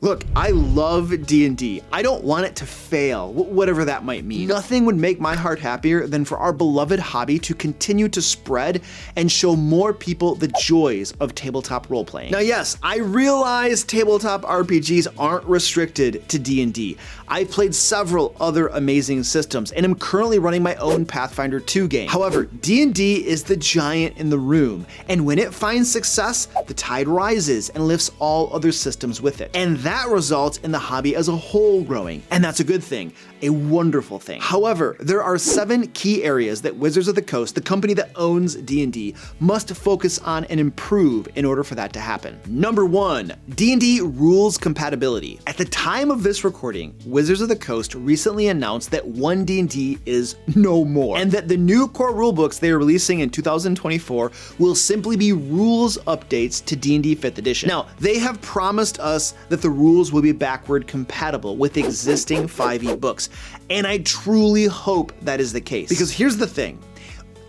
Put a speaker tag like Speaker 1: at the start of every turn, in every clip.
Speaker 1: Look, I love D&D. I don't want it to fail, whatever that might mean. Nothing would make my heart happier than for our beloved hobby to continue to spread and show more people the joys of tabletop role-playing. Now yes, I realize tabletop RPGs aren't restricted to D&D. I've played several other amazing systems and am currently running my own Pathfinder 2 game. However, D&D is the giant in the room, and when it finds success, the tide rises and lifts all other systems with it. And that results in the hobby as a whole growing, and that's a good thing, a wonderful thing. However, there are 7 key areas that Wizards of the Coast, the company that owns D&D, must focus on and improve in order for that to happen. Number 1, D&D rules compatibility. At the time of this recording, Wizards of the Coast recently announced that 1D&D is no more, and that the new core rulebooks they are releasing in 2024 will simply be rules updates to D&D 5th edition. Now, they have promised us that the rules will be backward compatible with existing 5e books, and I truly hope that is the case. Because here's the thing.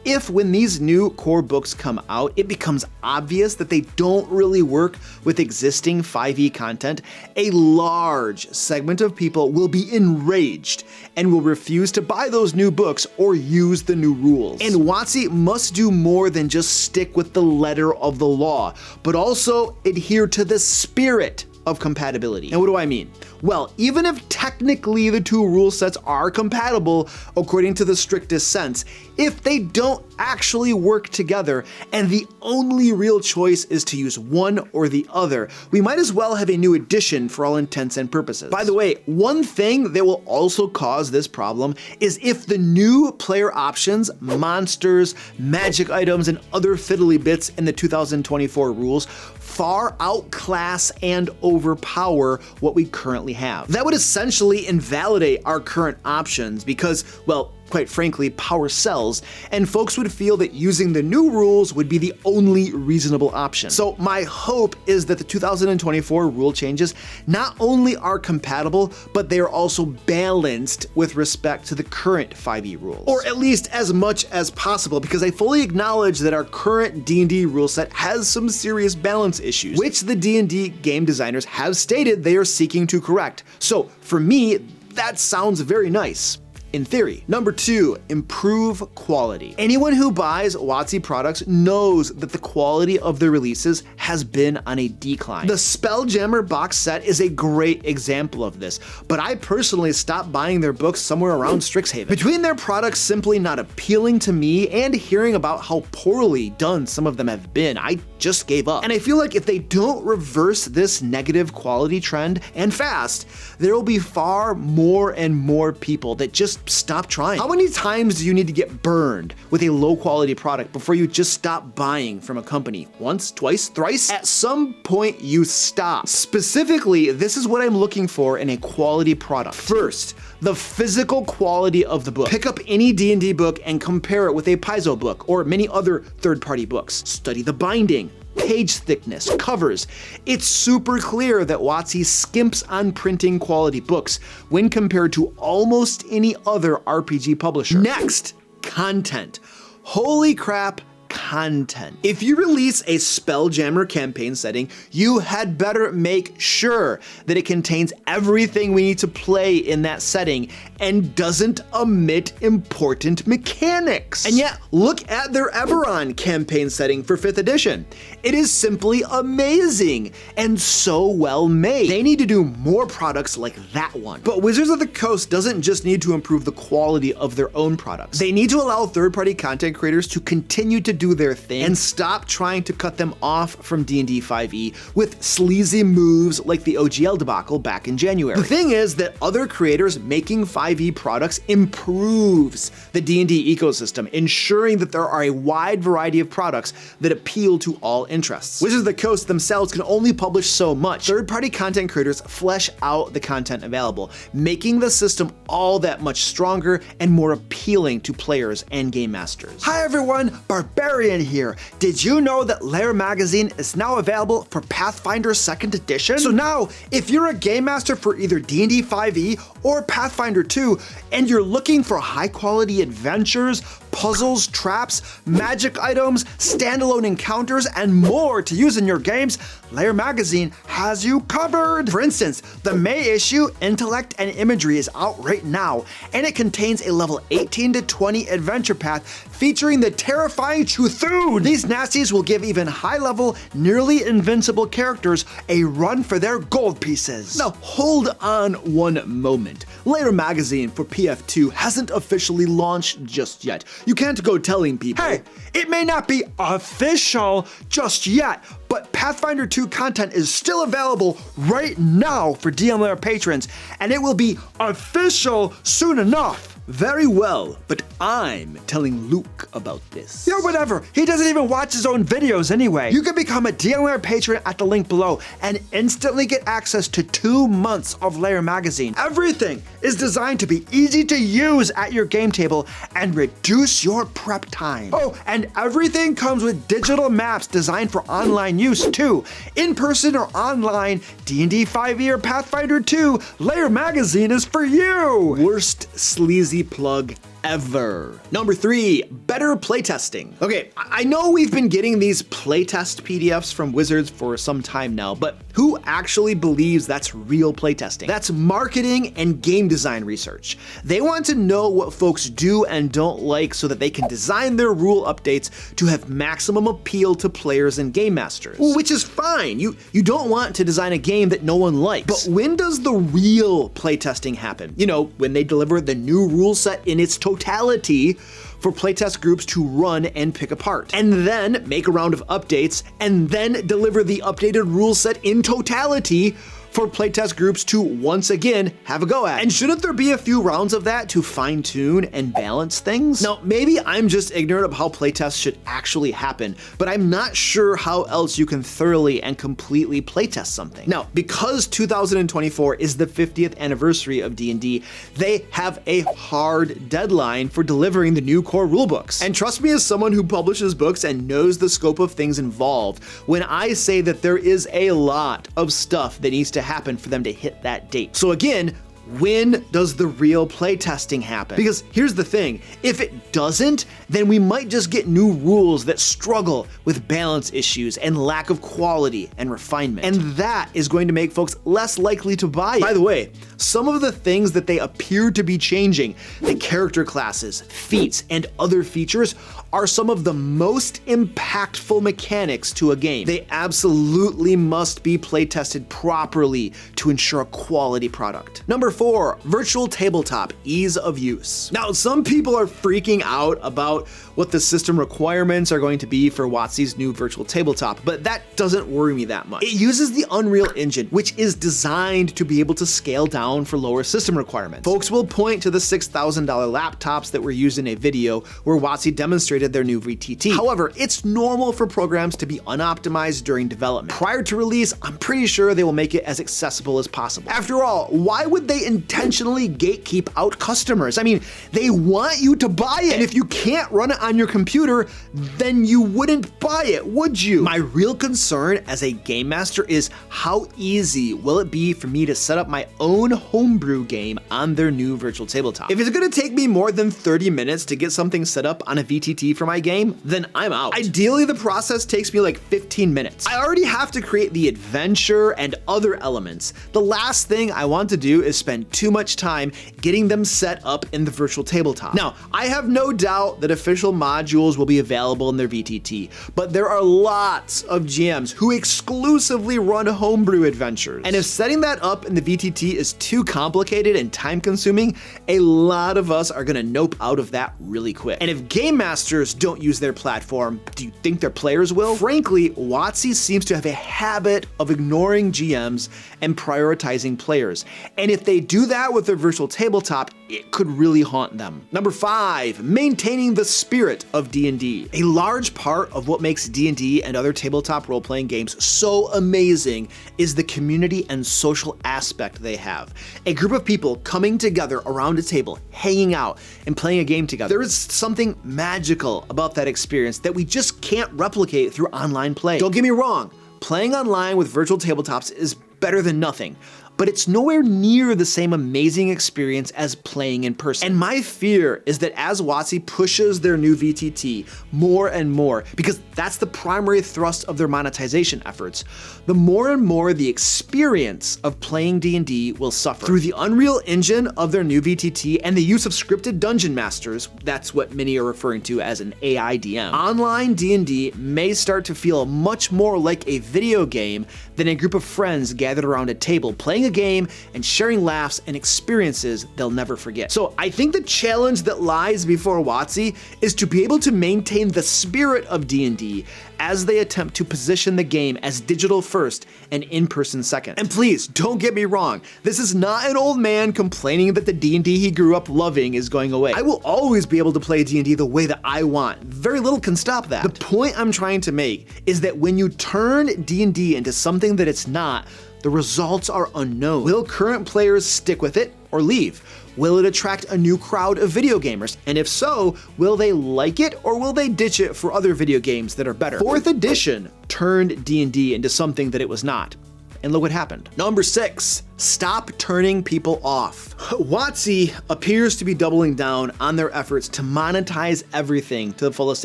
Speaker 1: If when these new core books come out, it becomes obvious that they don't really work with existing 5e content, a large segment of people will be enraged and will refuse to buy those new books or use the new rules. And WotC must do more than just stick with the letter of the law, but also adhere to the spirit of compatibility. And what do I mean? Well, even if technically the two rule sets are compatible according to the strictest sense, if they don't actually work together and the only real choice is to use one or the other, we might as well have a new edition for all intents and purposes. By the way, one thing that will also cause this problem is if the new player options, monsters, magic items, and other fiddly bits in the 2024 rules far outclass and overpower what we currently have. That would essentially invalidate our current options because, well, quite frankly, power sells, and folks would feel that using the new rules would be the only reasonable option. So my hope is that the 2024 rule changes not only are compatible, but they are also balanced with respect to the current 5e rules. Or at least as much as possible, because I fully acknowledge that our current D&D rule set has some serious balance issues, which the D&D game designers have stated they are seeking to correct. So for me, that sounds very nice. In theory. Number 2, improve quality. Anyone who buys WotC products knows that the quality of their releases has been on a decline. The Spelljammer box set is a great example of this, but I personally stopped buying their books somewhere around Strixhaven. Between their products simply not appealing to me and hearing about how poorly done some of them have been, I just gave up. And I feel like if they don't reverse this negative quality trend, and fast, there will be far more and more people that just stop trying. How many times do you need to get burned with a low quality product before you just stop buying from a company? Once, twice, thrice? At some point you stop. Specifically, this is what I'm looking for in a quality product. First, the physical quality of the book. Pick up any D&D book and compare it with a Paizo book or many other third-party books. Study the binding, page thickness, covers. It's super clear that WotC skimps on printing quality books when compared to almost any other RPG publisher. Next, content. Holy crap, content. If you release a Spelljammer campaign setting, you had better make sure that it contains everything we need to play in that setting and doesn't omit important mechanics. And yet, look at their Eberron campaign setting for 5th edition. It is simply amazing and so well made. They need to do more products like that one. But Wizards of the Coast doesn't just need to improve the quality of their own products. They need to allow third-party content creators to continue to do their thing and stop trying to cut them off from D&D 5e with sleazy moves like the OGL debacle back in January. The thing is that other creators making 5e products improves the D&D ecosystem, ensuring that there are a wide variety of products that appeal to all interests. Wizards of the Coast themselves can only publish so much. Third-party content creators flesh out the content available, making the system all that much stronger and more appealing to players and game masters. Hi everyone, Barbarian librarian here. Did you know that Lair magazine is now available for Pathfinder 2nd edition? So now, if you're a game master for either D&D 5e or Pathfinder 2, and you're looking for high quality adventures, puzzles, traps, magic items, standalone encounters, and more to use in your games, Lair magazine has you covered. For instance, the May issue, Intellect and Imagery, is out right now, and it contains a level 18 to 20 adventure path featuring the terrifying Chuthoon. These nasties will give even high-level, nearly invincible characters a run for their gold pieces. Now, hold on one moment. Lair magazine for PF2 hasn't officially launched just yet. You can't go telling people, hey, it may not be official just yet, but Pathfinder 2 content is still available right now for DM Lair patrons, and it will be official soon enough. Very well, but I'm telling Luke about this. Yeah, whatever. He doesn't even watch his own videos anyway. You can become a DM Lair patron at the link below and instantly get access to 2 months of Lair magazine. Everything is designed to be easy to use at your game table and reduce your prep time. Oh, and everything comes with digital maps designed for online use too. In person or online, D&D 5e or Pathfinder 2, Lair magazine is for you. Worst sleazy plug ever. Number 3, better playtesting. Okay, I know we've been getting these playtest PDFs from Wizards for some time now, but who actually believes that's real playtesting? That's marketing and game design research. They want to know what folks do and don't like so that they can design their rule updates to have maximum appeal to players and game masters. Which is fine. You don't want to design a game that no one likes. But when does the real playtesting happen? You know, when they deliver the new rule set in its totality for playtest groups to run and pick apart, and then make a round of updates, and then deliver the updated rule set in totality for playtest groups to once again have a go at. And shouldn't there be a few rounds of that to fine tune and balance things? Now, maybe I'm just ignorant of how playtests should actually happen, but I'm not sure how else you can thoroughly and completely playtest something. Now, because 2024 is the 50th anniversary of D&D, they have a hard deadline for delivering the new core rulebooks. And trust me, as someone who publishes books and knows the scope of things involved, when I say that there is a lot of stuff that needs to happen for them to hit that date. So again, when does the real playtesting happen? Because here's the thing, if it doesn't, then we might just get new rules that struggle with balance issues and lack of quality and refinement. And that is going to make folks less likely to buy it. By the way, some of the things that they appear to be changing, the character classes, feats, and other features, are some of the most impactful mechanics to a game. They absolutely must be playtested properly to ensure a quality product. Number 4, virtual tabletop, ease of use. Now, some people are freaking out about what the system requirements are going to be for WotC's new virtual tabletop, but that doesn't worry me that much. It uses the Unreal Engine, which is designed to be able to scale down for lower system requirements. Folks will point to the $6,000 laptops that were used in a video where WotC demonstrated their new VTT. However, it's normal for programs to be unoptimized during development. Prior to release, I'm pretty sure they will make it as accessible as possible. After all, why would they intentionally gatekeep out customers? I mean, they want you to buy it, and if you can't run it on your computer, then you wouldn't buy it, would you? My real concern as a game master is how easy will it be for me to set up my own homebrew game on their new virtual tabletop? If it's gonna take me more than 30 minutes to get something set up on a VTT for my game, then I'm out. Ideally, the process takes me like 15 minutes. I already have to create the adventure and other elements. The last thing I want to do is spend too much time getting them set up in the virtual tabletop. Now, I have no doubt that official modules will be available in their VTT, but there are lots of GMs who exclusively run homebrew adventures. And if setting that up in the VTT is too complicated and time consuming, a lot of us are gonna nope out of that really quick. And if game masters don't use their platform, do you think their players will? Frankly, WotC seems to have a habit of ignoring GMs and prioritizing players. And if they they do that with their virtual tabletop, it could really haunt them. Number 5, maintaining the spirit of D&D. A large part of what makes D&D and other tabletop role-playing games so amazing is the community and social aspect they have. A group of people coming together around a table, hanging out, and playing a game together. There is something magical about that experience that we just can't replicate through online play. Don't get me wrong, playing online with virtual tabletops is better than nothing, but it's nowhere near the same amazing experience as playing in person. And my fear is that as WotC pushes their new VTT more and more, because that's the primary thrust of their monetization efforts, the more and more the experience of playing D&D will suffer. Through the Unreal Engine of their new VTT and the use of scripted dungeon masters, that's what many are referring to as an AI DM, online D&D may start to feel much more like a video game than a group of friends gathered around a table playing a game and sharing laughs and experiences they'll never forget. So I think the challenge that lies before WotC is to be able to maintain the spirit of D&D as they attempt to position the game as digital first and in-person second. And please, don't get me wrong, this is not an old man complaining that the D&D he grew up loving is going away. I will always be able to play D&D the way that I want. Very little can stop that. The point I'm trying to make is that when you turn D&D into something that it's not, the results are unknown. Will current players stick with it or leave? Will it attract a new crowd of video gamers? And if so, will they like it or will they ditch it for other video games that are better? 4th edition turned D&D into something that it was not. And look what happened. Number 6, stop turning people off. WotC appears to be doubling down on their efforts to monetize everything to the fullest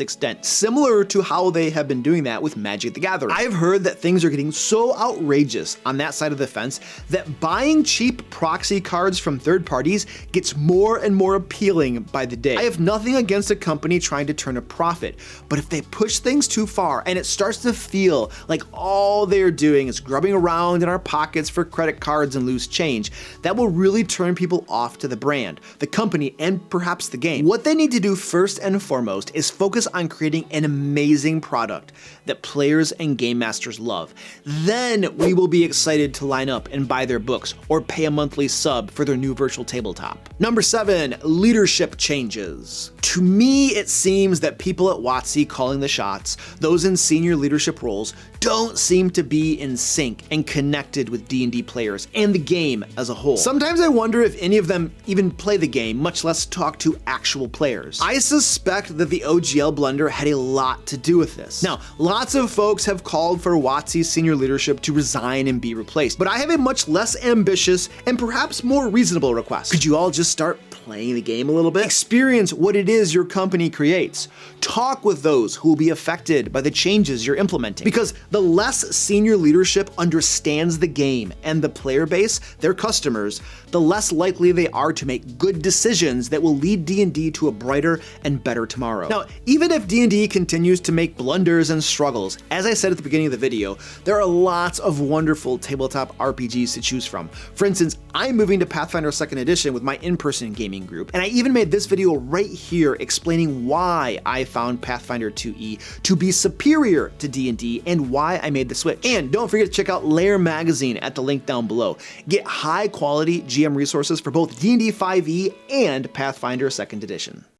Speaker 1: extent, similar to how they have been doing that with Magic the Gathering. I've heard that things are getting so outrageous on that side of the fence that buying cheap proxy cards from third parties gets more and more appealing by the day. I have nothing against a company trying to turn a profit, but if they push things too far and it starts to feel like all they're doing is grubbing around in our pockets for credit cards and loose change, that will really turn people off to the brand, the company, and perhaps the game. What they need to do first and foremost is focus on creating an amazing product that players and game masters love. Then we will be excited to line up and buy their books or pay a monthly sub for their new virtual tabletop. Number 7, leadership changes. To me, it seems that people at WotC calling the shots, those in senior leadership roles, don't seem to be in sync and connected with D&D players and the game as a whole. Sometimes I wonder if any of them even play the game, much less talk to actual players. I suspect that the OGL blunder had a lot to do with this. Now, lots of folks have called for WotC's senior leadership to resign and be replaced, but I have a much less ambitious and perhaps more reasonable request. Could you all just start playing the game a little bit? Experience what it is your company creates. Talk with those who will be affected by the changes you're implementing. Because the less senior leadership understands the game and the player base, their customers, the less likely they are to make good decisions that will lead D&D to a brighter and better tomorrow. Now, even if D&D continues to make blunders and struggles, as I said at the beginning of the video, there are lots of wonderful tabletop RPGs to choose from. For instance, I'm moving to Pathfinder 2nd Edition with my in-person gaming group, and I even made this video right here explaining why I found Pathfinder 2e to be superior to D&D and why I made the switch. And don't forget to check out Lair magazine at the link down below. Get high quality GM resources for both D&D 5e and Pathfinder 2nd Edition.